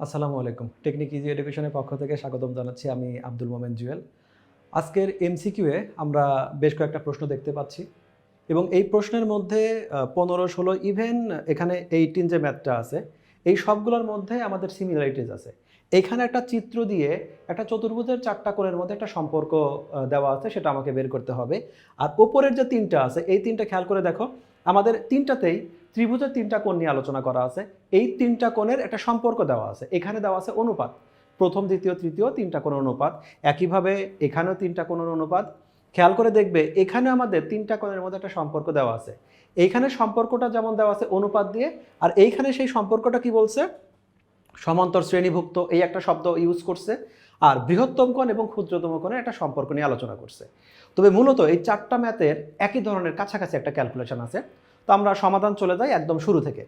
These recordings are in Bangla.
আসসালামু আলাইকুম। টেকনিক ইজি এডুকেশনের পক্ষ থেকে স্বাগতম জানাচ্ছি। আমি আব্দুল মোমেন জুয়েল। আজকের এমসিকিউ এ আমরা বেশ কয়েকটা প্রশ্ন দেখতে পাচ্ছি এবং এই প্রশ্নের মধ্যে 15, 16 ইভেন এখানে 18 যে ম্যাথটা আছে, এই সবগুলোর মধ্যে আমাদের সিমিলারিটিজ আছে। এইখানে একটা চিত্র দিয়ে একটা চতুর্ভুজের 4টা কোণের মধ্যে একটা সম্পর্ক দেওয়া আছে, সেটা আমাকে বের করতে হবে। আর উপরের যে 3টা আছে, এই 3টা খেয়াল করে দেখো, আমাদের 3টাতেই ত্রিভুজের 3টা কোণ নিয়ে আলোচনা করা আছে। এই 3টা কোণের একটা সম্পর্ক দেওয়া আছে। এখানে দেওয়া আছে অনুপাত, প্রথম, দ্বিতীয়, তৃতীয় 3টা কোণের অনুপাত। একইভাবে এখানেও 3টা কোণের অনুপাত। খেয়াল করে দেখবে এখানে আমাদের 3টা কোণের মধ্যে একটা সম্পর্ক দেওয়া আছে। এইখানে সম্পর্কটা যেমন দেওয়া আছে অনুপাত দিয়ে, আর এইখানে সেই সম্পর্কটা কি বলছে, সমান্তর শ্রেণীভুক্ত, এই একটা শব্দ ইউজ করছে। আর বৃহত্তম কোণ এবং ক্ষুদ্রতম কোণের একটা সম্পর্ক নিয়ে আলোচনা করছে। তবে মূলত এই 4টা ম্যাথের একই ধরনের কাছাকাছি একটা ক্যালকুলেশন আছে। তো আমরা সমাধান চলে যাই একদম শুরু থেকে।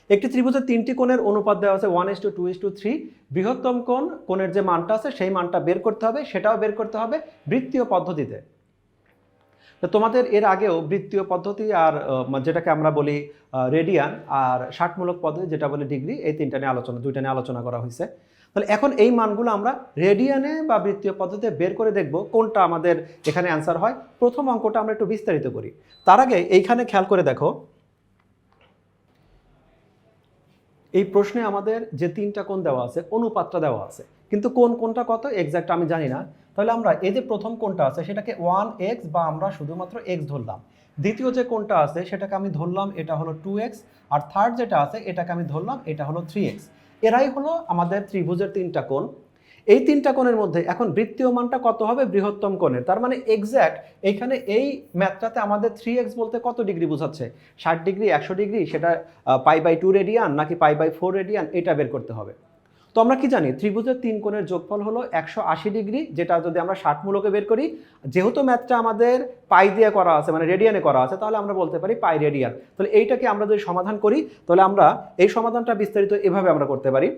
একটি ত্রিভুজের 3টি কোণের অনুপাত দেওয়া আছে 1:2:3। বৃহত্তম কোণের যে মানটা আছে সেই মানটা বের করতে হবে, সেটাও বের করতে হবে বৃত্তীয় পদ্ধতিতে। তো তোমাদের এর আগেও বৃত্তীয় পদ্ধতি আর যেটাকে আমরা বলি রেডিয়ান, আর ষাটমূলক পদ্ধতি যেটা বলি ডিগ্রি, এই দুইটা নিয়ে আলোচনা করা হয়েছে। তাহলে এখন এই মানগুলো আমরা রেডিয়ানে বা বৃত্তীয় পদ্ধতিতে বের করে দেখব কোনটা আমাদের এখানে অ্যান্সার হয়। প্রথম অঙ্কটা আমরা একটু বিস্তারিত করি। তার আগে এইখানে খেয়াল করে দেখো, এই প্রশ্নে আমাদের যে 3টা কোণ দেওয়া আছে, অনুপাতটা দেওয়া আছে, কিন্তু কোনটা কত এক্স্যাক্ট আমি জানি না। তাহলে আমরা এই যে প্রথম কোণটা আছে সেটাকে 1x বা আমরা শুধুমাত্র x ধরলাম। দ্বিতীয় যে কোণটা আছে সেটাকে আমি ধরলাম এটা হলো 2x, আর থার্ড যেটা আছে এটাকে আমি ধরলাম এটা হলো 3x। এরাই হলো আমাদের ত্রিভুজের 3টা কোণ। এই 3টা কোণের মধ্যে এখন বৃত্তীয় মানটা কত হবে বৃহত্তম কোণের, তার মানে এক্স্যাক্ট এইখানে এই ম্যাথটাতে আমাদের 3x বলতে কত ডিগ্রি বোঝাচ্ছে, 60 ডিগ্রি, 100 ডিগ্রি, সেটা π/2 রেডিয়ান নাকি π/4 রেডিয়ান, এটা বের করতে হবে। তো আমরা কি জানি ত্রিভুজের 3 কোণের যোগফল হলো 180 ডিগ্রি, যেটা যদি আমরা 60 মূলকে বের করি, যেহেতু ম্যাথটা আমাদের পাই দিয়ে করা আছে মানে রেডিয়ানে করা আছে, তাহলে আমরা বলতে পারি পাই রেডিয়ান। তাহলে এইটাকে আমরা যদি সমাধান করি, তাহলে আমরা এই সমাধানটা বিস্তারিত এভাবে আমরা করতে পারি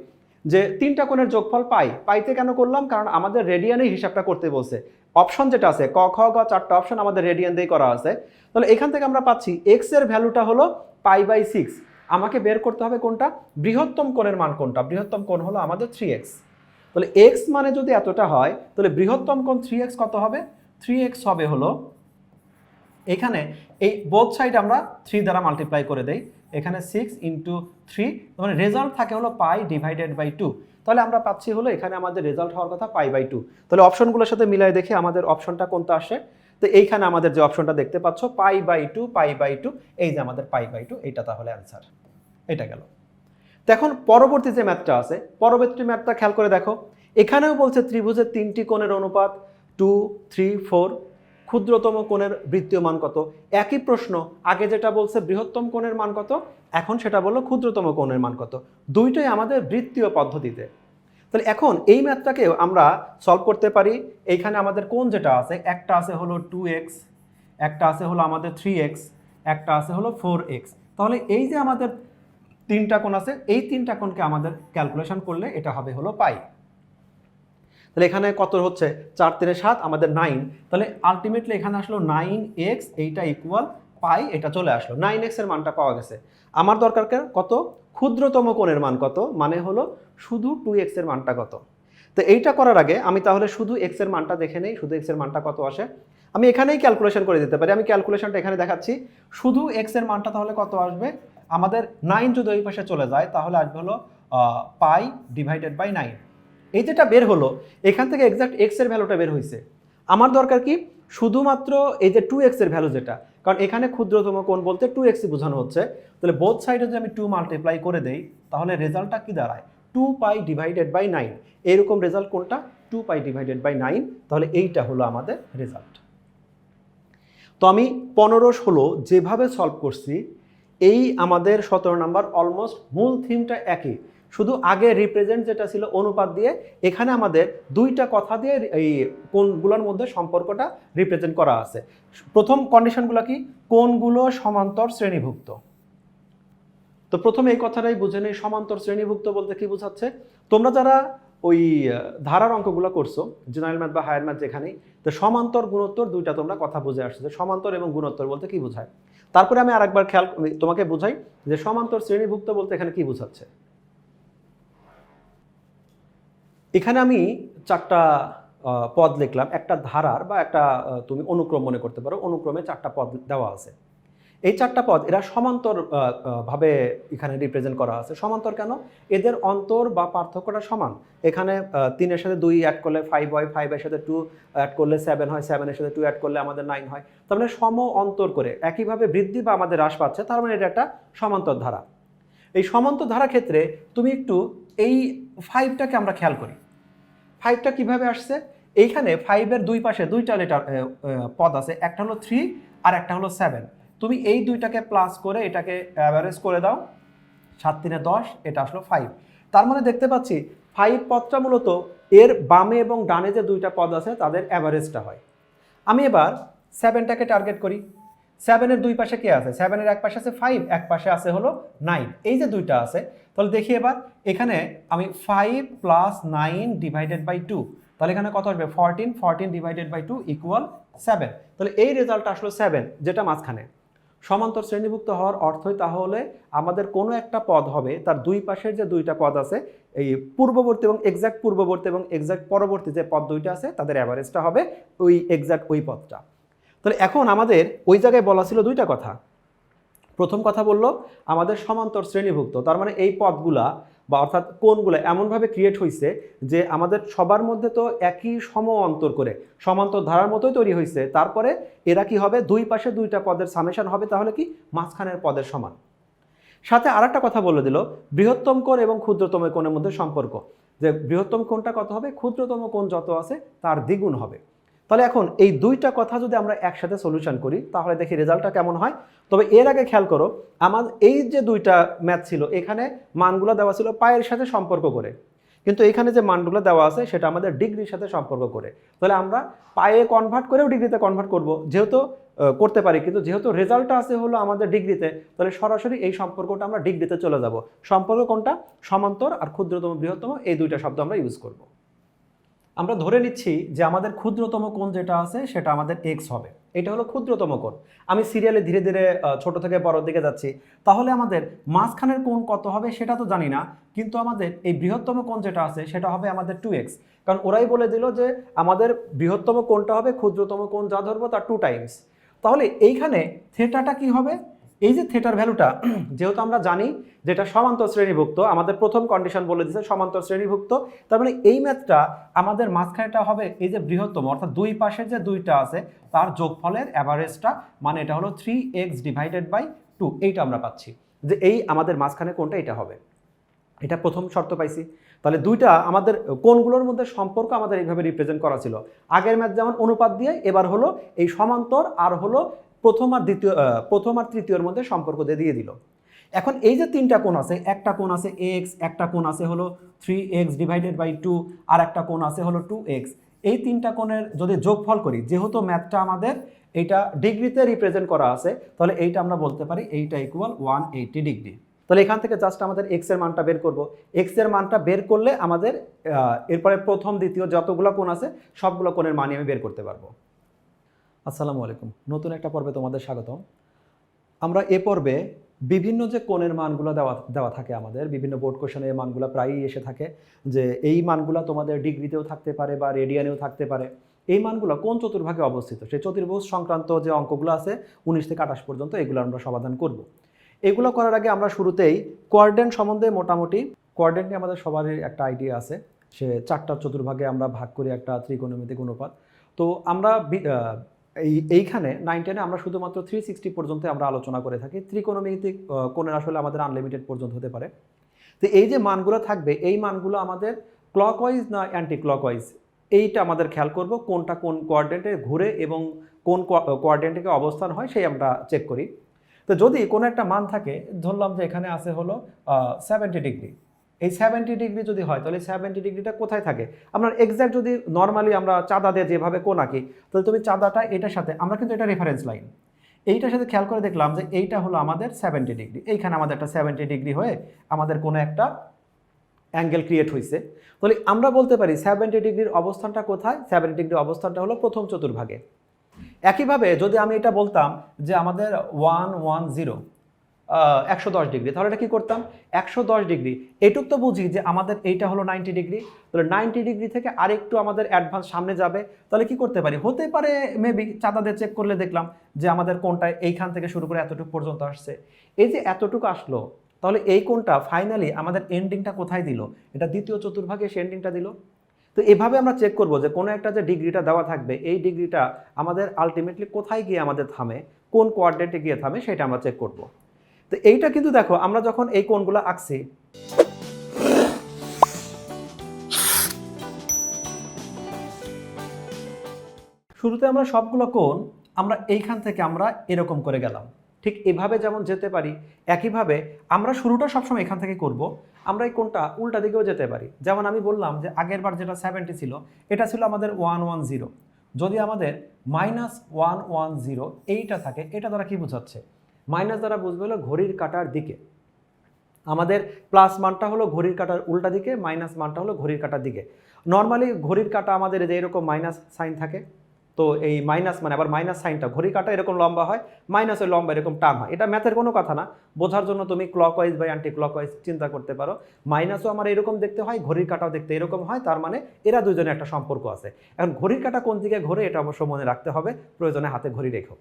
যে 3টা কোণের যোগফল পাইতে কেন করলাম, কারণ আমাদের রেডিয়ানে হিসাবটা করতে বলছে। অপশন যেটা আছে ক খ গ 4টা অপশন আমাদের রেডিয়ান দিয়ে করা আছে। তাহলে এখান থেকে আমরা পাচ্ছি x এর ভ্যালুটা হলো π/6। আমাকে বের করতে হবে কোনটা, বৃহত্তম কোণের মান কোনটা। বৃহত্তম কোণ হলো আমাদের 3x। তাহলে x মানে যদি এতটা হয়, তাহলে বৃহত্তম কোণ 3x কত হবে, 3x হবে হলো, এখানে এই বোথ সাইড আমরা 3 দ্বারা মাল্টিপ্লাই করে দেই, এখানে 6 × 3, মানে রেজাল্ট থাকে হলো π/2। তাহলে আমরা পাচ্ছি হলো এখানে আমাদের রেজাল্ট হওয়ার কথা π/2। তাহলে অপশনগুলোর সাথে মিলাই দেখি আমাদের অপশনটা কোনটা আসে। তো এইখানে আমাদের যে অপশনটা দেখতে পাচ্ছ π/2, এই যে আমাদের π/2, এইটা তাহলে অ্যান্সার। এটা গেল। তো এখন পরবর্তী যে ম্যাথটা আছে, পরবর্তী ম্যাথটা খেয়াল করে দেখো, এখানেও বলছে ত্রিভুজের 3টি কোণের অনুপাত 2, 3, 4। ক্ষুদ্রতম কোণের বৃত্তীয় মান কত। একই প্রশ্ন, আগে যেটা বলছে বৃহত্তম কোণের মান কত, এখন সেটা বললো ক্ষুদ্রতম কোণের মান কত। দুইটাই আমাদের বৃত্তীয় পদ্ধতিতে। তাহলে এখন এই ম্যাথটাকে আমরা সলভ করতে পারি। এইখানে আমাদের কোণ যেটা আছে, একটা আছে হলো 2x, একটা আছে হলো আমাদের 3x, একটা আছে হলো 4x। তাহলে এই যে আমাদের 3টা কোণ আছে, এই 3টা কোণকে আমাদের ক্যালকুলেশন করলে এটা হবে হলো পাই। তাহলে এখানে কত হচ্ছে, 4 × 7 আমাদের 9। তাহলে আলটিমেটলি এখানে আসলো 9x, এইটা ইকুয়াল পাই, এটা চলে আসলো। 9x এর মানটা পাওয়া গেছে। আমার দরকার কত, ক্ষুদ্রতম কোণের মান কত, মানে হলো শুধু 2x এর মানটা কত। তো এইটা করার আগে আমি তাহলে শুধু x এর মানটা দেখে নেই, শুধু x এর মানটা কত আসে। আমি এখানেই ক্যালকুলেশন করে দিতে পারি। আমি ক্যালকুলেশনটা এখানে দেখাচ্ছি। শুধু x এর মানটা তাহলে কত আসবে, আমাদের 9 যদি ওই পাশে চলে যায় তাহলে আসবে হলো π/9। এই যেটা বের হলো, এখান থেকে এক্সাক্ট x এর ভ্যালুটা বের হয়েছে। আমার দরকার কি, শুধুমাত্র এই যে 2x এর ভ্যালু যেটা, কারণ এখানে ক্ষুদ্রতম কোণ বলতে 2x বোঝানো হচ্ছে। তাহলে বোথ সাইডে যদি আমি 2 মাল্টিপ্লাই করে দেই, তাহলে রেজাল্টটা কি দাঁড়ায়, 2π/9। এরকম রেজাল্ট কোনটা, 2π/9। তাহলে এইটা হলো আমাদের রেজাল্ট। তো আমি 15, 16 যেভাবে সলভ করছি, এই আমাদের 17 নাম্বার অলমোস্ট মূল থিমটা একই, শুধু আগে রিপ্রেজেন্ট যেটা ছিল অনুপাত দিয়ে, এখানে আমাদের দুইটা কথা দিয়ে এই কোণগুলোর মধ্যে সম্পর্কটা রিপ্রেজেন্ট করা আছে। প্রথম কন্ডিশনগুলো কি, কোণগুলো সমান্তর শ্রেণীভুক্ত। তো প্রথমে এই কথাটাই বুঝে নেই, সমান্তর শ্রেণীভুক্ত বলতে কি বোঝাচ্ছে। তোমরা যারা ওই ধারার অঙ্কগুলো করছো, জেনারেল ম্যাথ বা হায়ার ম্যাথ যেখানেই, তো সমান্তর গুণোত্তর দুইটা তোমরা কথা বুঝে আসছো, যে সমান্তর এবং গুণোত্তর বলতে কি বোঝায়। তারপরে আমি আরেকবার তোমাকে বোঝাই যে সমান্তর শ্রেণীভুক্ত বলতে এখানে কি বোঝাচ্ছে। এখানে আমি চারটা পদ লিখলাম, একটা ধারার বা একটা তুমি অনুক্রম মনে করতে পারো, অনুক্রমে চারটা পদ দেওয়া আছে। এই চারটা পদ এরা সমান্তর ভাবে এখানে রিপ্রেজেন্ট করা আছে। সমান্তর কেন? এদের অন্তর বা পার্থক্যটা সমান। এখানে 3-এর সাথে 2 অ্যাড করলে 5 হয়, 5-এর সাথে 2 অ্যাড করলে 7 হয়, 7-এর সাথে 2 অ্যাড করলে আমাদের 9 হয়। তার মানে সম অন্তর করে একইভাবে বৃদ্ধি বা আমাদের হ্রাস পাচ্ছে, তার মানে এটা একটা সমান্তর ধারা। এই সমান্তর ধারা ক্ষেত্রে তুমি একটু এই 5টাকে আমরা খেয়াল করি। 5টা কিভাবে আসছে? এইখানে 5-এর দুই পাশে দুইটা লেটার পদ আছে, একটা হলো 3 আর একটা হলো 7। তুমি এই দুইটাকে প্লাস করে এটাকে অ্যাভারেজ করে দাও, 7-3-10, এটা আসলো 5। তার মানে দেখতে পাচ্ছি 5 পদটা মূলত এর বামে এবং ডানে যে দুইটা পদ আছে তাদের অ্যাভারেজটা হয়। আমি এবার 7টাকে টার্গেট করি। 7-এর দুই পাশে কে আছে? 7-এর এক পাশে আছে 5, এক পাশে আছে হলো 9। এই যে দুইটা আছে, তাহলে দেখি এবার এখানে আমি 5 + 9 ডিভাইডেড বাই 2, তাহলে এখানে কত আসবে? 14 ডিভাইডেড বাই 2 = 7। তাহলে এই রেজাল্টটা আসলো 7, যেটা মাঝখানে। সমান্তর শ্রেণীভুক্ত হওয়ার অর্থই তাহলে আমাদের কোনো একটা পদ হবে, তার দুই পাশের যে দুইটা পদ আছে, এই পূর্ববর্তী এবং এক্সাক্ট পূর্ববর্তী এবং এক্সাক্ট পরবর্তী যে পদ দুইটা আছে তাদের অ্যাভারেজটা হবে ওই এক্সাক্ট ওই পদটা। তাহলে এখন আমাদের ওই জায়গায় বলা ছিল দুইটা কথা। প্রথম কথা বললো আমাদের সমান্তর শ্রেণীভুক্ত, তার মানে এই পদগুলা বা অর্থাৎ কোণগুলো এমনভাবে ক্রিয়েট হয়েছে যে আমাদের সবার মধ্যে তো একই সম অন্তর করে সমান্তর ধারার মতোই তৈরি হয়েছে। তারপরে এরা কি হবে? দুই পাশে দুইটা পদের সামেশন হবে, তাহলে কি মাঝখানের পদের সমান। সাথে আরেকটা কথা বলে দিল, বৃহত্তম কোণ এবং ক্ষুদ্রতম কোণের মধ্যে সম্পর্ক, যে বৃহত্তম কোণটা কত হবে? ক্ষুদ্রতম কোণ যত আছে তার দ্বিগুণ হবে। তাহলে এখন এই দুইটা কথা যদি আমরা একসাথে সলিউশন করি তাহলে দেখি রেজাল্টটা কেমন হয়। তবে এর আগে খেয়াল করো, আমার এই যে দুইটা ম্যাথ ছিল এখানে মানগুলো দেওয়া ছিল পায়ের সাথে সম্পর্ক করে, কিন্তু এখানে যে মানগুলো দেওয়া আছে সেটা আমাদের ডিগ্রির সাথে সম্পর্ক করে। তাহলে আমরা পায়ে কনভার্ট করেও ডিগ্রিতে কনভার্ট করব, যেহেতু করতে পারি, কিন্তু যেহেতু রেজাল্টটা আছে হলো আমাদের ডিগ্রিতে, তাহলে সরাসরি এই সম্পর্কটা আমরা ডিগ্রিতে চলে যাব। সম্পর্ক কোনটা? সমান্তর আর ক্ষুদ্রতম বৃহত্তম, এই দুইটা শব্দ আমরা ইউজ করব। আমরা ধরে নিচ্ছি যে আমাদের ক্ষুদ্রতম কোণ যেটা আছে সেটা আমাদের এক্স হবে। এটা হলো ক্ষুদ্রতম কোণ। আমি সিরিয়ালে ধীরে ধীরে ছোট থেকে বড়র দিকে যাচ্ছি, তাহলে আমাদের মাঝখানের কোণ কত হবে সেটা তো জানি না, কিন্তু আমাদের এই বৃহত্তম কোণ যেটা আছে সেটা হবে আমাদের 2x। কারণ ওরাই বলে দিল যে আমাদের বৃহত্তম কোণটা হবে ক্ষুদ্রতম কোণ যা ধরবো তার 2 টাইমস। তাহলে এইখানে থেটাটা কি হবে? এই যে থেটার ভ্যালুটা, যেহেতু আমরা জানি যেটা সমান্তর শ্রেণীভুক্ত, আমাদের প্রথম কন্ডিশন বলে দিয়েছে সমান্তর শ্রেণীভুক্ত, তার মানে এই ম্যাথটা আমাদের মাঝখানেটা হবে এই যে বৃহত্তম, অর্থাৎ দুই পাশে যে দুইটা আছে তার যোগফলের অ্যাভারেজটা, মানে এটা হলো 3x ডিভাইডেড বাই 2। এইটা আমরা পাচ্ছি যে এই আমাদের মাঝখানে কোনটা এটা হবে। এটা প্রথম শর্ত পাইছি। তাহলে দুইটা আমাদের কোণগুলোর মধ্যে সম্পর্ক আমাদের এইভাবে রিপ্রেজেন্ট করা ছিল। আগের ম্যাথ যেমন অনুপাত দিয়ে, এবার হলো এই সমান্তর আর হলো প্রথম আর তৃতীয়র মধ্যে সম্পর্ক দিয়ে দিল। এখন এই যে তিনটা কোণ আছে, একটা কোণ আছে x, একটা কোণ আছে হলো 3x ডিভাইডেড বাই 2, আর একটা কোণ আছে হলো 2x। এই তিনটা কোণের যদি যোগফল করি, যেহেতু ম্যাথটা আমাদের এইটা ডিগ্রিতে রিপ্রেজেন্ট করা আছে, তাহলে এইটা আমরা বলতে পারি এইটা ইকুয়াল 180 ডিগ্রি। তাহলে এখান থেকে জাস্ট আমাদের এক্স এর মানটা বের করব। এক্স এর মানটা বের করলে আমাদের এরপরে প্রথম দ্বিতীয় যতগুলো কোণ আছে সবগুলো কোণের মানই আমি বের করতে পারবো। আসসালামু আলাইকুম, নতুন একটা পর্বে তোমাদের স্বাগতম। আমরা এ পর্বে বিভিন্ন যে কোণের মানগুলো দেওয়া থাকে, আমাদের বিভিন্ন বোর্ড কোশ্চেনে এই মানগুলো প্রায়ই এসে থাকে, যে এই মানগুলো তোমাদের ডিগ্রিতেও থাকতে পারে বা রেডিয়ানেও থাকতে পারে। এই মানগুলো কোন চতুর্ভাগে অবস্থিত, সেই চতুর্ভুজ সংক্রান্ত যে অঙ্কগুলো আছে 19 থেকে 28 পর্যন্ত, এগুলো আমরা সমাধান করব। এগুলো করার আগে আমরা শুরুতেই কোয়াড্রেন্ট সম্বন্ধে মোটামুটি, কোয়াড্রেন্ট নিয়ে আমাদের সবারই একটা আইডিয়া আছে, সে 4টা চতুর্ভাগে আমরা ভাগ করি একটা ত্রিকোণমিতিক অনুপাত। তো আমরা এইখানে 9-10-এ আমরা শুধুমাত্র 360 পর্যন্ত আমরা আলোচনা করে থাকি। ত্রিকোণমিতিক কোণের আসলে আমাদের আনলিমিটেড পর্যন্ত হতে পারে। তো এই যে মানগুলো থাকবে, এই মানগুলো আমাদের ক্লকওয়াইজ না অ্যান্টি ক্লকওয়াইজ, এইটা আমাদের খেয়াল করব, কোনটা কোন কোয়াড্রেন্টে ঘুরে এবং কোন কোয়াড্রেন্টে অবস্থান হয় সেই আমরা চেক করি। তো যদি কোনো একটা মান থাকে, ধরলাম যে এখানে আছে হলো 70 ডিগ্রি, এই 70 ডিগ্রি যদি হয় তাহলে 70 ডিগ্রিটা কোথায় থাকে? আমরা এক্স্যাক্ট যদি নর্মালি আমরা চাঁদা দিয়ে যেভাবে কোণ আঁকি, তাহলে তুমি চাঁদাটা এটার সাথে, আমরা কিন্তু এটা রেফারেন্স লাইন, এইটার সাথে খেয়াল করে দেখলাম যে এইটা হলো আমাদের 70 ডিগ্রি। এইখানে আমাদের একটা 70 ডিগ্রি হয়ে আমাদের কোনো একটা অ্যাঙ্গেল ক্রিয়েট হয়েছে। তাহলে আমরা বলতে পারি 70 ডিগ্রির অবস্থানটা কোথায়? 70 ডিগ্রির অবস্থানটা হলো প্রথম চতুর্ভাগে। একইভাবে যদি আমি এটা বলতাম যে আমাদের 110 110 ডিগ্রি, তাহলে এটা কি করতাম 110 ডিগ্রি, এটুক তো বুঝি যে আমাদের এইটা হলো 90 ডিগ্রি, তাহলে 90 ডিগ্রি থেকে আরেকটু আমাদের অ্যাডভান্স সামনে যাবে, তাহলে কি করতে পারি, হতে পারে মেবি চাঁদা দিয়ে চেক করলে দেখলাম যে আমাদের কোনটা এইখান থেকে শুরু করে এতটুকু পর্যন্ত আসছে। এই যে এতটুকু আসলো, তাহলে এই কোনটা ফাইনালি আমাদের এন্ডিংটা কোথায় দিল, এটা দ্বিতীয় চতুর্ভাগে সে এন্ডিংটা দিল। তো এভাবে আমরা চেক করব যে কোনো একটা যে ডিগ্রিটা দেওয়া থাকবে এই ডিগ্রিটা আমাদের আলটিমেটলি কোথায় গিয়ে আমাদের থামে, কোন কোয়াড্রেন্টে গিয়ে থামে সেটা আমরা চেক করব। তো এইটা কিন্তু দেখো আমরা যখন এই কোণগুলো আঁকছি, শুরুতে আমরা সবগুলো কোণ আমরা এইখান থেকে আমরা এরকম করে গেলাম, ঠিক এভাবে যেমন যেতে পারি একইভাবে আমরা শুরুটা সবসময় এখান থেকে করব, আমরা এই কোণটা উল্টা দিকেও যেতে পারি। যেমন আমি বললাম যে আগের বার যেটা 70 ছিল এটা ছিল আমাদের 110, যদি আমাদের -110 এইটা থাকে, এটা দ্বারা কি বোঝাচ্ছে, মাইনাস দ্বারা বুঝবে হলো ঘড়ির কাঁটার দিকে, আমাদের প্লাস মানটা হলো ঘড়ির কাঁটার উল্টা দিকে, মাইনাস মানটা হলো ঘড়ির কাঁটার দিকে। নর্মালি ঘড়ির কাঁটা আমাদের যে এরকম মাইনাস সাইন থাকে, তো এই মাইনাস মানে আবার মাইনাস সাইনটা ঘড়ির কাঁটা এরকম লম্বা হয়, মাইনাসের লম্বা এরকম টার্ম হয়, এটা ম্যাথের কোনো কথা না, বোঝার জন্য তুমি ক্লকওয়াইজ বা অ্যান্টি ক্লকওয়াইজ চিন্তা করতে পারো। মাইনাসও আমার এরকম দেখতে হয়, ঘড়ির কাঁটাও দেখতে এরকম হয়, তার মানে এরা দুজনে একটা সম্পর্ক আছে। এখন ঘড়ির কাঁটা কোন দিকে ঘোরে এটা অবশ্য মনে রাখতে হবে, প্রয়োজনে হাতে ঘড়ি রেখো।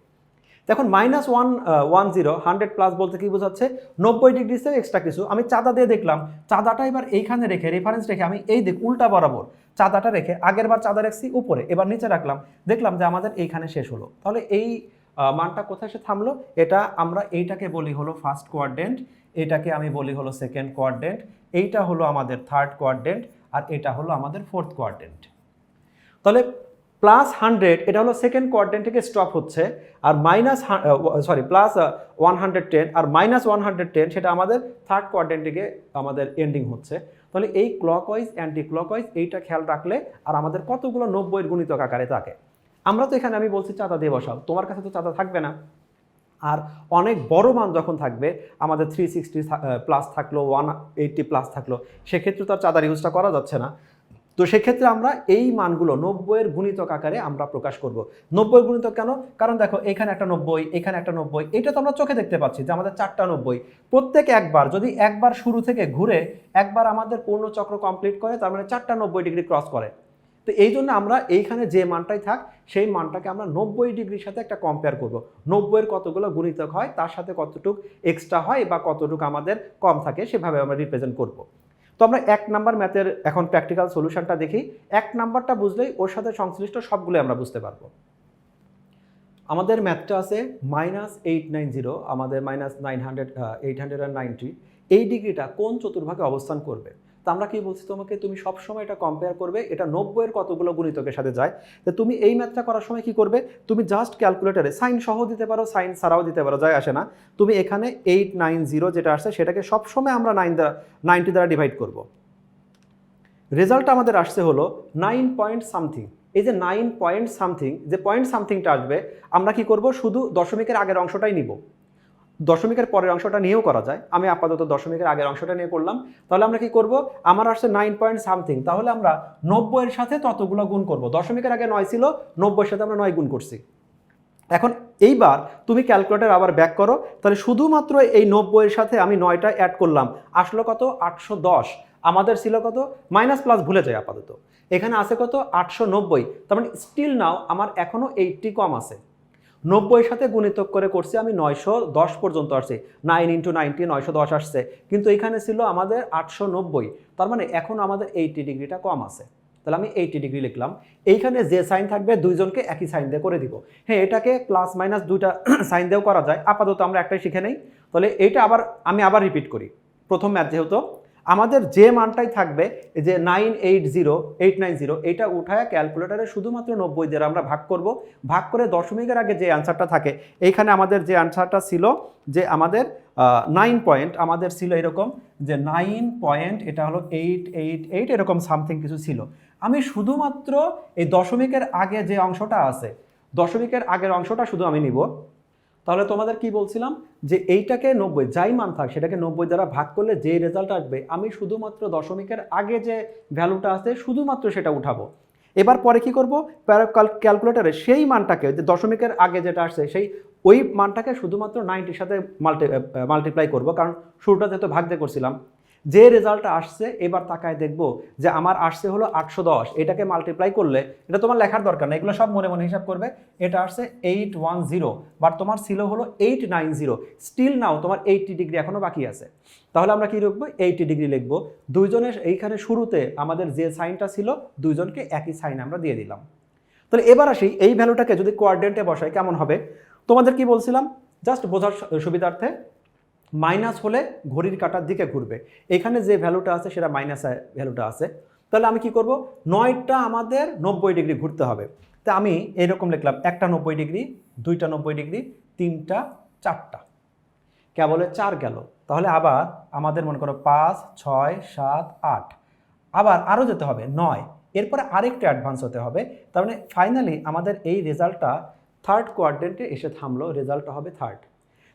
এখন -110 100+ বলতে কি বোঝাচ্ছে, 90 ডিগ্রি থেকে এক্সট্রা কিছু। আমি চাঁদা দিয়ে দেখলাম, চাঁদাটা এবার এইখানে রেখে রেফারেন্স রেখে আমি এই দিক উল্টা বরাবর চাঁদাটা রেখে, আগের বার চাঁদা রাখছি উপরে, এবার নিচে রাখলাম, দেখলাম যে আমাদের এইখানে শেষ হলো। তাহলে এই মানটা কোথায় এসে থামলো, এটা আমরা এইটাকে বলি হলো ফার্স্ট কোয়াড্রেন্ট, এটাকে আমি বলি হলো সেকেন্ড কোয়াড্রেন্ট, এইটা হলো আমাদের থার্ড কোয়াড্রেন্ট, আর এটা হলো আমাদের ফোর্থ কোয়াড্রেন্ট। তাহলে +100 এটা হলো সেকেন্ড কোয়াড্রেন্ট থেকে স্টপ হচ্ছে, আর +110 আর -110 সেটা আমাদের থার্ড কোয়াড্রেন্ট থেকে আমাদের এন্ডিং হচ্ছে। তাহলে এই ক্লকওয়াইজ অ্যান্টি ক্লকওয়াইজ এইটা খেয়াল রাখলে আর আমাদের কতগুলো 90-এর গুণিতক আকারে থাকে। আমরা তো এখানে আমি বলছি চাঁদা দিয়ে বসাও, তোমার কাছে তো চাঁদা থাকবে না, আর অনেক বড় মান যখন থাকবে আমাদের 360+ থাকলো, 180+ থাকলো, সেক্ষেত্রে তো আর চাঁদার ইউজটা করা যাচ্ছে না। তো সেক্ষেত্রে আমরা এই মানগুলো 90-এর গুণিতক আকারে আমরা প্রকাশ করব। 90-এর গুণিতক কেন, কারণ দেখো এখানে একটা 90, এখানে একটা 90, এটা তো আমরা চোখে দেখতে পাচ্ছি যে আমাদের 4টা 90, প্রত্যেক একবার যদি একবার শুরু থেকে ঘুরে একবার আমাদের পূর্ণ চক্র কমপ্লিট করে, তার মানে 4টা 90 ডিগ্রি ক্রস করে। তো এই জন্য আমরা এইখানে যে মানটাই থাক সেই মানটাকে আমরা 90 ডিগ্রির সাথে একটা কম্পেয়ার করব, 90-এর কতগুলো গুণিতক হয় তার সাথে কতটুক এক্সট্রা হয় বা কতটুকু আমাদের কম থাকে সেভাবে আমরা রিপ্রেজেন্ট করব। তো আমরা 1 নাম্বার ম্যাথের এখন প্র্যাকটিক্যাল সলিউশনটা দেখি। 1 নাম্বারটা বুঝলেই ওর সাথে সংশ্লিষ্ট সবগুলো আমরা বুঝতে পারবো। আমাদের ম্যাথটা আছে -890, আমাদের -890 এই ডিগ্রিটা কোন চতুর্ভাগে অবস্থান করবে। তো আমরা কি বলছি তোমাকে, তুমি সবসময় এটা কম্পেয়ার করবে, এটা 90-এর কতগুলো গুণিতকের সাথে যায়। তো তুমি এই ম্যাথটা করার সময় কি করবে, তুমি জাস্ট ক্যালকুলেটারে সাইন সহ দিতে পারো, সাইন ছাড়াও দিতে পারো, যায় আসে না। তুমি এখানে 890 যেটা আসছে সেটাকে সবসময় আমরা 90 দ্বারা ডিভাইড করব। রেজাল্ট আমাদের আসছে হলো 9 পয়েন্ট সামথিং। এই যে 9 পয়েন্ট সামথিং, যে পয়েন্ট সামথিংটা আসবে আমরা কি করব, শুধু দশমিকের আগের অংশটাই নিব, দশমিকের পরের অংশটা নিয়েও করা যায়, আমি আপাতত দশমিকের আগের অংশটা নিয়ে করলাম। তাহলে আমরা কি করব, আমার আসছে 9 পয়েন্ট সামথিং, তাহলে আমরা 90-এর সাথে ততগুলো গুণ করব। দশমিকের আগে 9 ছিল, 90-এর সাথে আমরা 9 গুণ করছি। এখন এইবার তুমি ক্যালকুলেটর আবার ব্যাক করো, তাহলে শুধুমাত্র এই 90-এর সাথে আমি 9টা অ্যাড করলাম, আসলো কত 810। আমাদের ছিল কত মাইনাস প্লাস ভুলে যায় আপাতত, এখানে আছে কত 890, তার মানে স্টিল নাও আমার এখনো 80 কম আছে। 90-এর সাথে গুণিতক করে করছি আমি 910 পর্যন্ত আসছে, 9 × 90 910 আসছে, কিন্তু এখানে ছিল আমাদের 890, তার মানে এখন আমাদের 80 ডিগ্রিটা কম আছে। তাহলে আমি 80 ডিগ্রি লিখলাম, এইখানে যে সাইন থাকবে দুইজনকে একই সাইন দিয়ে করে দিব। হ্যাঁ, এটাকে প্লাস মাইনাস দুইটা সাইন দিয়েও করা যায়, আপাতত আমরা একটাই শিখে নেই। তাহলে এইটা আমি আবার রিপিট করি, প্রথম ম্যাথ যেহেতু আমাদের যে মানটাই থাকবে, এই যে 890 এইটা উঠায় ক্যালকুলেটারে শুধুমাত্র 90 দিয়ে আমরা ভাগ করব, ভাগ করে দশমিকের আগে যে অ্যান্সারটা থাকে, এইখানে আমাদের যে অ্যান্সারটা ছিল যে আমাদের 9 পয়েন্ট আমাদের ছিল এরকম যে 9 পয়েন্ট, এটা হলো 888 এরকম সামথিং কিছু ছিল। আমি শুধুমাত্র এই দশমিকের আগে যে অংশটা আছে, দশমিকের আগের অংশটা শুধু আমি নিব। তাহলে তোমাদের কি বলছিলাম যে এইটাকে 90, যাই মান থাক সেটাকে 90 দ্বারা ভাগ করলে যে রেজাল্ট আসবে আমি শুধুমাত্র দশমিকের আগে যে ভ্যালুটা আছে শুধুমাত্র সেটা উঠাবো। এবার পরে কি করব, ক্যালকুলেটরে সেই মানটাকে যে দশমিকের আগে যেটা আসছে সেই ওই মানটাকে শুধুমাত্র 90-র সাথে মাল্টিপ্লাই করব, কারণ শুরুটা যেহেতু ভাগ দিয়ে করছিলাম। যে রেজাল্টটা আসছে এবার তাকায় দেখব যে আমার আসছে হলো 810, এটাকে মাল্টিপ্লাই করলে, এটা তোমার লেখার দরকার না, এগুলো সব মনে মনে হিসাব করবে। এটা আসছে 810, বাট তোমার ছিল হলো 890, স্টিল নাও তোমার 80 ডিগ্রি এখনো বাকি আছে। তাহলে আমরা কি লিখবো, 80 ডিগ্রি লিখবো। দুইজনের এইখানে শুরুতে আমাদের যে সাইনটা ছিল দুইজনকে একই সাইন আমরা দিয়ে দিলাম। তাহলে এবার আসি এই ভ্যালুটাকে যদি কোয়াড্রেন্টে বসাই কেমন হবে। তোমাদের কি বলছিলাম, জাস্ট বোঝার সুবিধার্থে, মাইনাস হলে ঘড়ির কাঁটার দিকে ঘুরবে, এখানে যে ভ্যালুটা আছে সেটা মাইনাস ভ্যালুটা আছে। তাহলে আমি কি করব, 9টা আমাদের 90 ডিগ্রি ঘুরতে হবে। তা আমি এরকম লিখলাম, একটা 90 ডিগ্রি, দুইটা 90 ডিগ্রি, তিনটা, চারটা, কেবলে 4 গেল। তাহলে আবার আমাদের মনে করো 5, 6, 7, 8, আবার আরও যেতে হবে 9, এরপরে আরেকটু অ্যাডভান্স হতে হবে। তার মানে ফাইনালি আমাদের এই রেজাল্টটা থার্ড কোয়াড্রেন্টে এসে থামলো, রেজাল্টটা হবে থার্ড।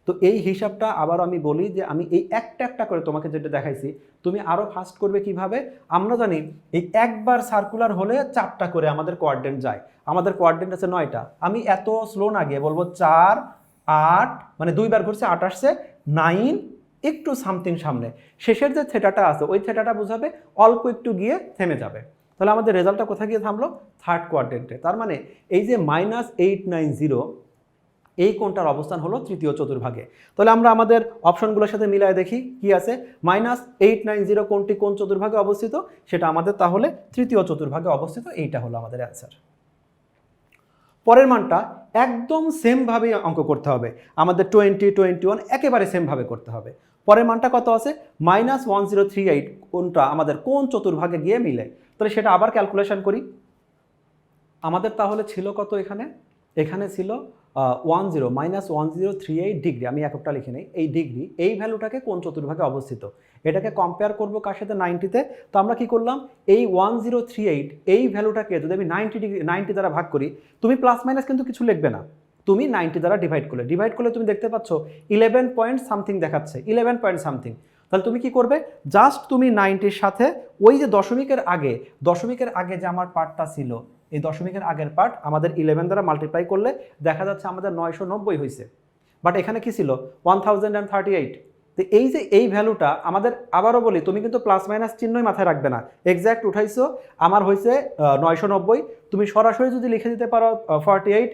তো এই হিসাবটা আবার আমি বলি যে আমি এই একটা একটা করে তোমাকে যেটা দেখাইছি, তুমি আরও ফাস্ট করবে কিভাবে। আমরা জানি এই একবার সার্কুলার হলে 4টা করে আমাদের কোয়াড্রেন্ট যায়, আমাদের কোয়াড্রেন্ট আছে 9টা। আমি এত স্লো না গিয়ে বলবো 4, 8, মানে দুইবার ঘুরছে 8 আসছে, 9 একটু সামথিং সামনে, শেষের যে থেটাটা আছে ওই থেটাটা বোঝাবে, অল্প একটু গিয়ে থেমে যাবে। তাহলে আমাদের রেজাল্টটা কোথায় গিয়ে থামলো, থার্ড কোয়াড্রেন্টে। তার মানে এই যে -890 এই কোণটার অবস্থান হলো তৃতীয় চতুর্ভাগে। তাহলে আমরা আমাদের অপশনগুলোর সাথে মিলায় দেখি কি আছে। -890 কোণটি কোন চতুর্ভাগে অবস্থিত, সেটা আমাদের তাহলে তৃতীয় চতুর্ভাগে অবস্থিত, এইটা হলো আমাদের অ্যান্সার। পরের মানটা একদম সেমভাবে অঙ্ক করতে হবে, আমাদের 20, 21 একেবারে সেমভাবে করতে হবে। পরের মানটা কত আছে, -1038 কোনটা আমাদের কোন চতুর্ভাগে গিয়ে মিলে। তাহলে সেটা আবার ক্যালকুলেশন করি। আমাদের তাহলে ছিল কত, এখানে ছিল 1038 ডিগ্রি, আমি এককটা লিখে নেই, এই ডিগ্রি, এই ভ্যালুটাকে কোন চতুর্ভাগে অবস্থিত, এটাকে কম্পেয়ার করবো কার সাথে, 90-তে। তো আমরা কি করলাম, এই 1038 এই ভ্যালুটাকে যদি আমি 90 দ্বারা ভাগ করি, তুমি প্লাস মাইনাস কিন্তু কিছু লিখবে না, তুমি 90 দ্বারা ডিভাইড করলে তুমি দেখতে পাচ্ছ 11 পয়েন্ট সামথিং দেখাচ্ছে, 11 পয়েন্ট সামথিং। তাহলে তুমি কি করবে, জাস্ট তুমি 90-র সাথে ওই যে দশমিকের আগে যে আমার পার্টটা ছিল, এই দশমিকের আগের পার্ট আমাদের 11 দ্বারা মাল্টিপ্লাই করলে দেখা যাচ্ছে আমাদের 990 হয়েছে, বাট এখানে কি ছিল 1038। তো এই যে এই ভ্যালুটা আমাদের, আবারও বলি, তুমি কিন্তু প্লাস মাইনাস চিহ্নই মাথায় রাখবে না, এক্স্যাক্ট উঠাইছো, আমার হয়েছে 990, তুমি সরাসরি যদি লিখে দিতে পারো 48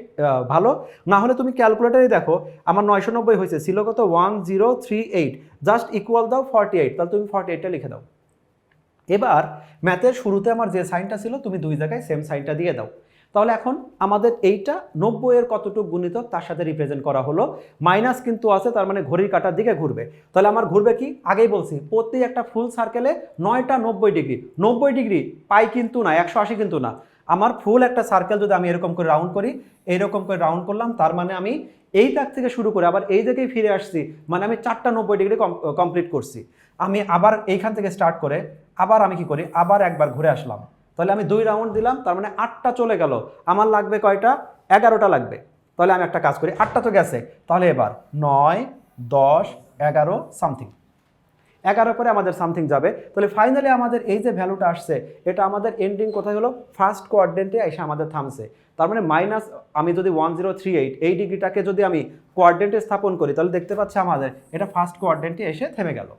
ভালো, না হলে তুমি ক্যালকুলেটারে দেখো আমার 990 হয়েছে, ছিল কত 1038, জাস্ট ইকুয়াল দাও 48, তাহলে তুমি 48টা লিখে দাও। এবার ম্যাথের শুরুতে আমার যে সাইনটা ছিল তুমি দুই জায়গায় সেম সাইনটা দিয়ে দাও। তাহলে এখন আমাদের এইটা 90 এর কতটুকু গুণিতক তার সাথে রিপ্রেজেন্ট করা হলো, মাইনাস কিন্তু আছে, তার মানে ঘড়ির কাঁটার দিকে ঘুরবে। তাহলে আমার ঘুরবে কি, আগেই বলছি প্রতি একটা ফুল সার্কেলে 9টা 90 ডিগ্রি, 90 ডিগ্রি পাই কিন্তু না, 180 কিন্তু না। আমার ফুল একটা সার্কেল যদি আমি এরকম করে রাউন্ড করি, এইরকম করে রাউন্ড করলাম, তার মানে আমি এই দাগ থেকে শুরু করে আবার এই জায়গায় ফিরে আসছি, মানে আমি 4টা 90 ডিগ্রি কমপ্লিট করছি। আমি আবার এইখান থেকে স্টার্ট করে আবার আমি কি করি, আবার একবার ঘুরে আসলাম, তাহলে আমি 2 রাউন্ড দিলাম, তার মানে 8টা চলে গেল, আমার লাগবে কয়টা, 11টা লাগবে। তাহলে আমি একটা কাজ করি, 8টা তো গেছে, তাহলে এবার 9, 10, 11 সামথিং, 11 করে আমাদের সামথিং যাবে। তাহলে ফাইনালি আমাদের এই যে ভ্যালুটা আসছে, এটা আমাদের এন্ডিং কোথায় হলো, ফার্স্ট কোয়াড্রেন্টে এসে আমাদের থামছে। তার মানে মাইনাস, আমি যদি 1038 এই ডিগ্রিটাকে যদি আমি কোয়াড্রেন্টে স্থাপন করি, তাহলে দেখতে পাচ্ছি আমাদের এটা ফার্স্ট কোয়াড্রেন্টে এসে থেমে গেল।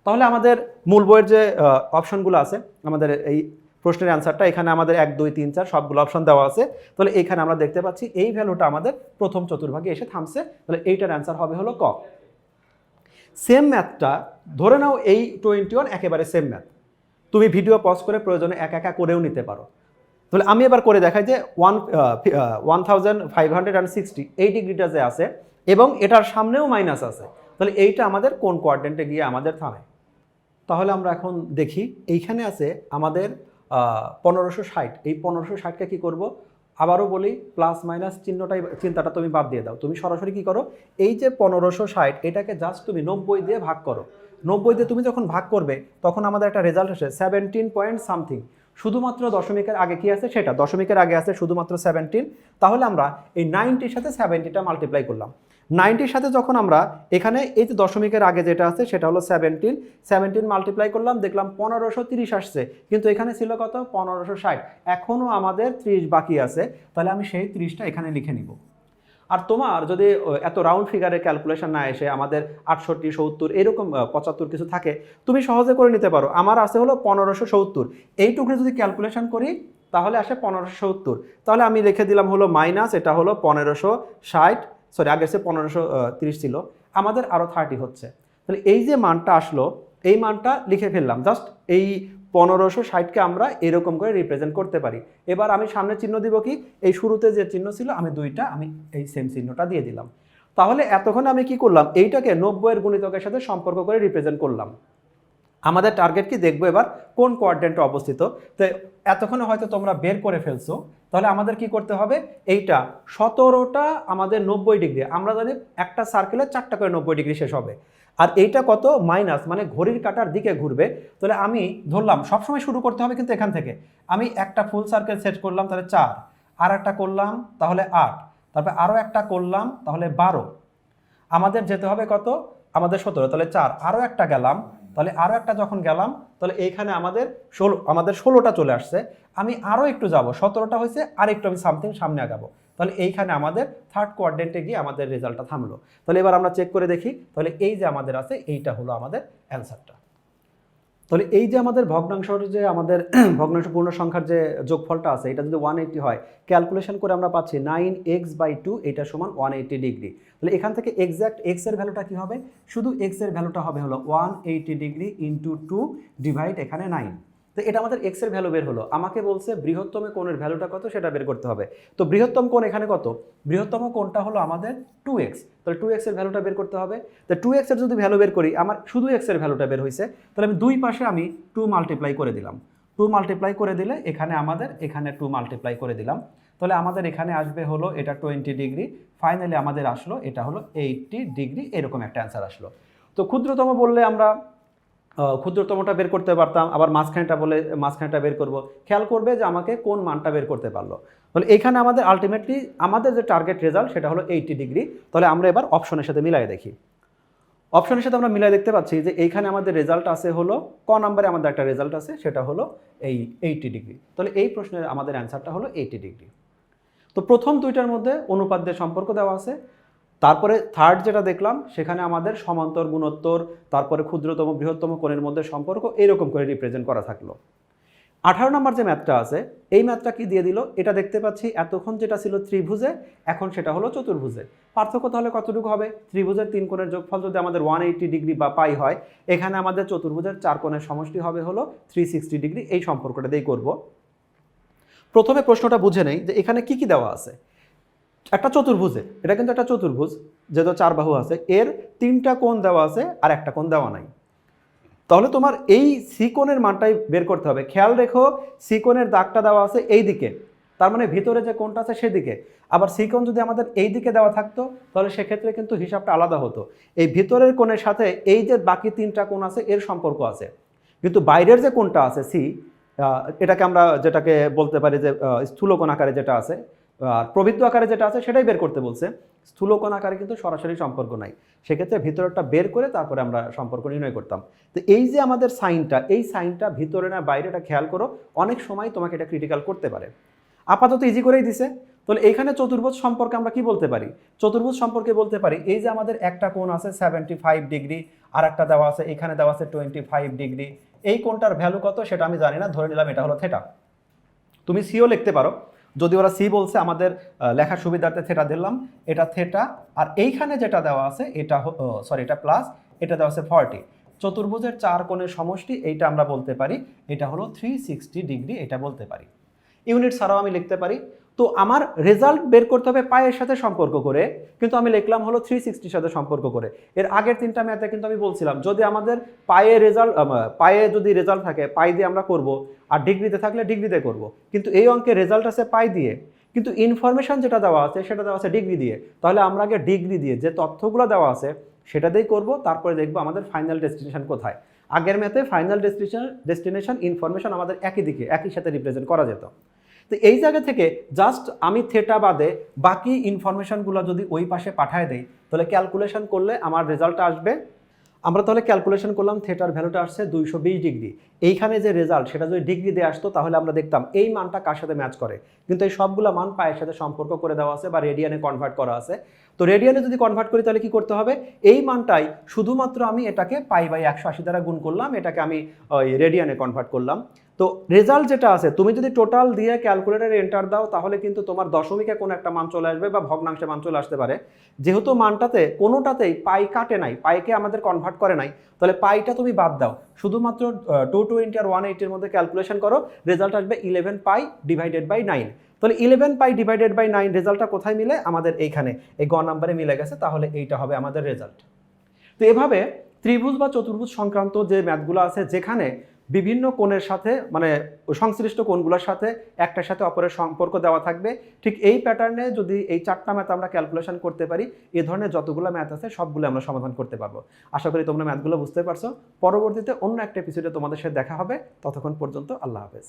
তাহলে আমাদের মূল বইয়ের যে অপশনগুলো আছে, আমাদের এই প্রশ্নের অ্যান্সারটা এখানে আমাদের 1, 2, 3, 4 সবগুলো অপশন দেওয়া আছে। তাহলে এইখানে আমরা দেখতে পাচ্ছি এই ভ্যালুটা আমাদের প্রথম চতুর্ভাগে এসে থামছে, তাহলে এইটার অ্যান্সার হবে হলো ক। সেম ম্যাথটা ধরে নাও, এই 21 একেবারে সেম ম্যাথ, তুমি ভিডিও পজ করে প্রয়োজনে একা করেও নিতে পারো। তাহলে আমি এবার করে দেখাই যে 1560 এই ডিগ্রিটা যে আছে এবং এটার সামনেও মাইনাস আছে, তাহলে এইটা আমাদের কোন কোয়াড্রেন্টে গিয়ে আমাদের থামে। তাহলে আমরা এখন দেখি, এইখানে আছে আমাদের 1560, এই 1560কে কি করব, আবারও বলি প্লাস মাইনাস চিন্তাটা তুমি বাদ দিয়ে দাও, তুমি সরাসরি কি করো, এই যে 1560 এটাকে জাস্ট তুমি 90 দিয়ে ভাগ করো, 90 দিয়ে তুমি যখন ভাগ করবে তখন আমাদের একটা রেজাল্ট আসে 17 পয়েন্ট সামথিং। শুধুমাত্র দশমিকের আগে কি আছে সেটা, দশমিকের আগে আছে শুধুমাত্র 17, তাহলে আমরা এই 90-র সাথে 70টা মাল্টিপ্লাই করলাম। 90-র সাথে যখন আমরা এখানে এই যে দশমিকের আগে যেটা আছে সেটা হলো 17 মাল্টিপ্লাই করলাম, দেখলাম 1530 আসছে, কিন্তু এখানে ছিল কত 1560, এখনও আমাদের 30 বাকি আছে, তাহলে আমি সেই 30টা এখানে লিখে নিব। আর তোমার যদি এত রাউন্ড ফিগারে ক্যালকুলেশন না এসে আমাদের 68, 70 এরকম 75 কিছু থাকে, তুমি সহজে করে নিতে পারো। আমার আছে হলো 1570, এইটুকু যদি ক্যালকুলেশন করি তাহলে আসে 1570, তাহলে আমি লিখে দিলাম হলো মাইনাস, এটা হলো 1560, সরি আগে সে 1530 ছিল, আমাদের আরও 30 হচ্ছে। তাহলে এই যে মানটা আসলো এই মানটা লিখে ফেললাম, জাস্ট এই 1560কে আমরা এরকম করে রিপ্রেজেন্ট করতে পারি। এবার আমি সামনে চিহ্ন দিব কি, এই শুরুতে যে চিহ্ন ছিল আমি দুইটা আমি এই সেম চিহ্নটা দিয়ে দিলাম। তাহলে এতক্ষণ আমি কি করলাম, এইটাকে 90-এর গুণিতকের সাথে সম্পর্ক করে রিপ্রেজেন্ট করলাম। আমাদের টার্গেট কি দেখবো এবার কোন কোয়াড্রেন্টে অবস্থিত। তো এতক্ষণে হয়তো তোমরা বের করে ফেলছো, তাহলে আমাদের কি করতে হবে, এইটা 17টা আমাদের 90 ডিগ্রি, আমরা জানি একটা সার্কেলে 4টা করে 90 ডিগ্রি শেষ হবে, আর এইটা কত মাইনাস, মানে ঘড়ির কাঁটার দিকে ঘুরবে। তাহলে আমি ধরলাম সবসময় শুরু করতে হবে কিন্তু এখান থেকে, আমি একটা ফুল সার্কেল সেট করলাম তাহলে 4, আর একটা করলাম তাহলে 8, তারপরে আরও একটা করলাম তাহলে 12, আমাদের যেতে হবে কত আমাদের 17, তাহলে 4, আরও একটা গেলাম, তাহলে আরও একটা যখন গেলাম তাহলে এইখানে আমাদের 16টা চলে আসছে, আমি আরও একটু যাব 17টা হয়েছে, আর একটু আমি সামথিং সামনে আগাবো, তাহলে এইখানে আমাদের থার্ড কোয়াড্রেন্টে গিয়ে আমাদের রেজাল্টটা থামলো। তাহলে এবার আমরা চেক করে দেখি, তাহলে এই যে আমাদের আছে এইটা হলো আমাদের অ্যান্সারটা। তাহলে এই যে আমাদের ভগ্নাংশের যে আমাদের ভগ্নাংশ পূর্ণ সংখ্যার যে যোগফলটা আছে এটা যদি 180 হয়, ক্যালকুলেশন করে আমরা পাচ্ছি 9x/2 এটা সমান 180 ডিগ্রি। তাহলে এখান থেকে এক্স্যাক্ট এক্স এর ভ্যালুটা কি হবে, শুধু এক্স এর ভ্যালুটা হবে হলো 180 ডিগ্রি ইন্টু 2 ডিভাইড এখানে 9। তো এটা আমাদের এক্স এর ভ্যালু বের হলো, আমাকে বলছে বৃহত্তম কোণের ভ্যালুটা কত সেটা বের করতে হবে। তো বৃহত্তম কোণ এখানে কত, বৃহত্তম কোণটা হলো আমাদের 2x, তাহলে 2x এর ভ্যালুটা বের করতে হবে। তো 2x এর যদি ভ্যালু বের করি, আমার শুধু x এর ভ্যালুটা বের হয়েছে, তাহলে আমি দুই পাশে আমি 2 মাল্টিপ্লাই করে দিলাম, 2 মাল্টিপ্লাই করে দিলে এখানে আমাদের এখানে 2 মাল্টিপ্লাই করে দিলাম, তাহলে আমাদের এখানে আসবে হলো এটা 20 ডিগ্রি, ফাইনালি আমাদের আসলো এটা হলো 80 ডিগ্রি, এরকম একটা অ্যান্সার আসলো। তো ক্ষুদ্রতম বললে আমরা ক্ষুদ্রতমটা বের করতে পারতাম, আবার মাঝখানেটা বলে মাঝখানেটা বের করব, খেয়াল করবে যে আমাকে কোন মানটা বের করতে পারলো। তাহলে এখানে আমাদের আলটিমেটলি আমাদের যে টার্গেট রেজাল্ট সেটা হলো 80 ডিগ্রি। তাহলে আমরা এবার অপশনের সাথে মিলাই দেখি, অপশনের সাথে আমরা মিলাই দেখতে পাচ্ছি যে এইখানে আমাদের রেজাল্ট আছে হলো ক নাম্বারে আমাদের একটা রেজাল্ট আছে সেটা হলো এই 80 ডিগ্রি। তাহলে এই প্রশ্নের আমাদের অ্যান্সারটা হলো 80 ডিগ্রি। তো প্রথম দুইটার মধ্যে অনুপাত দিয়ে সম্পর্ক দেওয়া আছে, তারপরে থার্ড যেটা দেখলাম সেখানে আমাদের সমান্তর গুণোত্তর, তারপরে ক্ষুদ্রতম বৃহত্তম কোণের মধ্যে সম্পর্ক, এরকম করে রিপ্রেজেন্ট করা থাকলো। 18 নম্বর যে ম্যাথটা আছে এই ম্যাথটা কি দিয়ে দিল, এটা দেখতে পাচ্ছি এতক্ষণ যেটা ছিল ত্রিভুজে এখন সেটা হলো চতুর্ভুজে। পার্থক্য তাহলে কতটুকু হবে, ত্রিভুজের 3 কোণের যোগফল যদি আমাদের 180 ডিগ্রি বা পাই হয়, এখানে আমাদের চতুর্ভুজের 4 কোণের সমষ্টি হবে হলো 360 ডিগ্রি। এই সম্পর্কটা দিয়ে করব। প্রথমে প্রশ্নটা বুঝে নেই যে এখানে কি কি দেওয়া আছে। একটা চতুর্ভুজে, এটা কিন্তু একটা চতুর্ভুজ যেহেতু 4 বাহু আছে, এর 3টা কোণ দেওয়া আছে আর একটা কোণ দেওয়া নাই। তাহলে তোমার এই সি কোণের মানটাই বের করতে হবে। খেয়াল রেখো সি কোণের দাগটা দেওয়া আছে এই দিকে, তার মানে ভিতরে যে কোণটা আছে সেদিকে। আবার সি কোণ যদি আমাদের এই দিকে দেওয়া থাকতো তাহলে সেক্ষেত্রে কিন্তু হিসাবটা আলাদা হতো। এই ভিতরের কোণের সাথে এই যে বাকি 3টা কোণ আছে এর সম্পর্ক আছে, কিন্তু বাইরের যে কোণটা আছে সি, এটাকে আমরা যেটাকে বলতে পারি যে স্থূলকোণ আকারে যেটা আছে, প্রবৃত্ত আকারে যেটা আছে সেটাই বের করতে বলছে। স্থূলকোণ আকারে কিন্তু সরাসরি সম্পর্ক নাই, সেক্ষেত্রে ভিতরটা বের করে তারপরে আমরা সম্পর্ক নির্ণয় করতাম। তো এই যে আমাদের সাইনটা, এই সাইনটা ভিতরে না বাইরে এটা খেয়াল করো, অনেক সময় তোমাকে এটা ক্রিটিক্যাল করতে পারে। আপাতত ইজি করেই দিছে। তাহলে এইখানে চতুর্ভুজ সম্পর্কে আমরা কি বলতে পারি, চতুর্ভুজ সম্পর্কে বলতে পারি এই যে আমাদের একটা কোণ আছে 75 ডিগ্রি, আর একটা দেওয়া আছে এখানে দেওয়া আছে 25 ডিগ্রি, এই কোণটার ভ্যালু কত সেটা আমি জানি না, ধরে নিলাম এটা হলো থেটা। তুমি সিও লিখতে পারো, যদি ওরা সি বলছে আমাদের লেখার সুবিধার্থে থেটা দিলাম, এটা থেটা। আর এইখানে যেটা দেওয়া আছে এটা এটা প্লাস, এটা দেওয়া আছে 40। চতুর্ভুজের 4 কোণের সমষ্টি এইটা আমরা বলতে পারি এটা হলো 360 ডিগ্রি, এটা বলতে পারি। ইউনিট ছাড়াও আমি লিখতে পারি। তো আমার রেজাল্ট বের করতে হবে পায়ের সাথে সম্পর্ক করে, কিন্তু আমি লিখলাম হলো 360 সাথে সম্পর্ক করে। এর আগের 3টা ম্যাথে কিন্তু আমি বলছিলাম যদি আমাদের পায়ে যদি রেজাল্ট থাকে পাই দিয়ে আমরা করব, আর ডিগ্রিতে থাকলে ডিগ্রিতে করব। কিন্তু এই অঙ্কে রেজাল্ট আছে পাই দিয়ে, কিন্তু ইনফরমেশন যেটা দেওয়া আছে সেটা দেওয়া আছে ডিগ্রি দিয়ে। তাহলে আমরা আগে ডিগ্রি দিয়ে যে তথ্যগুলো দেওয়া আছে সেটা দিয়েই করব, তারপরে দেখবো আমাদের ফাইনাল ডেস্টিনেশন কোথায়। আগের ম্যাথে ফাইনাল ডেস্টিনেশন ইনফরমেশন আমাদের একই দিকে একই সাথে রিপ্রেজেন্ট করা যেত। তো এই জায়গা থেকে জাস্ট আমি থেটা বাদে বাকি ইনফরমেশনগুলো যদি ওই পাশে পাঠায় দেই, তাহলে ক্যালকুলেশন করলে আমার রেজাল্টটা আসবে। আমরা তাহলে ক্যালকুলেশন করলাম, থেটার ভ্যালুটা আসছে 220 ডিগ্রি। এইখানে যে রেজাল্ট সেটা যদি ডিগ্রি দিয়ে আসতো তাহলে আমরা দেখতাম এই মানটা কার সাথে ম্যাচ করে, কিন্তু এই সবগুলো মান পায়ের সাথে সম্পর্ক করে দেওয়া আছে বা রেডিয়ানে কনভার্ট করা আছে। তো রেডিয়ানে যদি কনভার্ট করি তাহলে কি করতে হবে, এই মানটাই শুধুমাত্র আমি এটাকে পাই বাই 180 দ্বারা গুণ করলাম, এটাকে আমি ওই রেডিয়ানে কনভার্ট করলাম। তো রেজাল্ট যেটা আছে তুমি যদি টোটাল দিয়ে ক্যালকুলেটারে এন্টার দাও তাহলে কিন্তু তোমার দশমিকে কোনো একটা মান চলে আসবে বা ভগ্নাংশে মান চলে আসতে পারে। যেহেতু মানটাতে কোনোটাতেই পাই কাটে নাই, পাইকে আমাদের কনভার্ট করে নাই, তাহলে পাইটা তুমি বাদ দাও, শুধুমাত্র 220 আর 180 এর মধ্যে ক্যালকুলেশন করো, রেজাল্ট আসবে 11 পাই ডিভাইডেড বাই 9। তাহলে 11 পাই ডিভাইডেড বাই 9 রেজাল্টটা কোথায় মিলে, আমাদের এইখানে এই গ নাম্বারে মিলে গেছে, তাহলে এইটা হবে আমাদের রেজাল্ট। তো এভাবে ত্রিভুজ বা চতুর্ভুজ সংক্রান্ত যে ম্যাথগুলো আছে যেখানে বিভিন্ন কোণের সাথে মানে সংশ্লিষ্ট কোণগুলোর সাথে একটার সাথে অপরের সম্পর্ক দেওয়া থাকবে, ঠিক এই প্যাটার্নে যদি এই 4টা ম্যাথ আমরা ক্যালকুলেশন করতে পারি, এই ধরনের যতগুলো ম্যাথ আছে সবগুলো আমরা সমাধান করতে পারবো। আশা করি তোমরা ম্যাথগুলো বুঝতে পারছো। পরবর্তীতে অন্য একটা এপিসোডে তোমাদের সাথে দেখা হবে, ততক্ষণ পর্যন্ত আল্লাহ হাফেজ।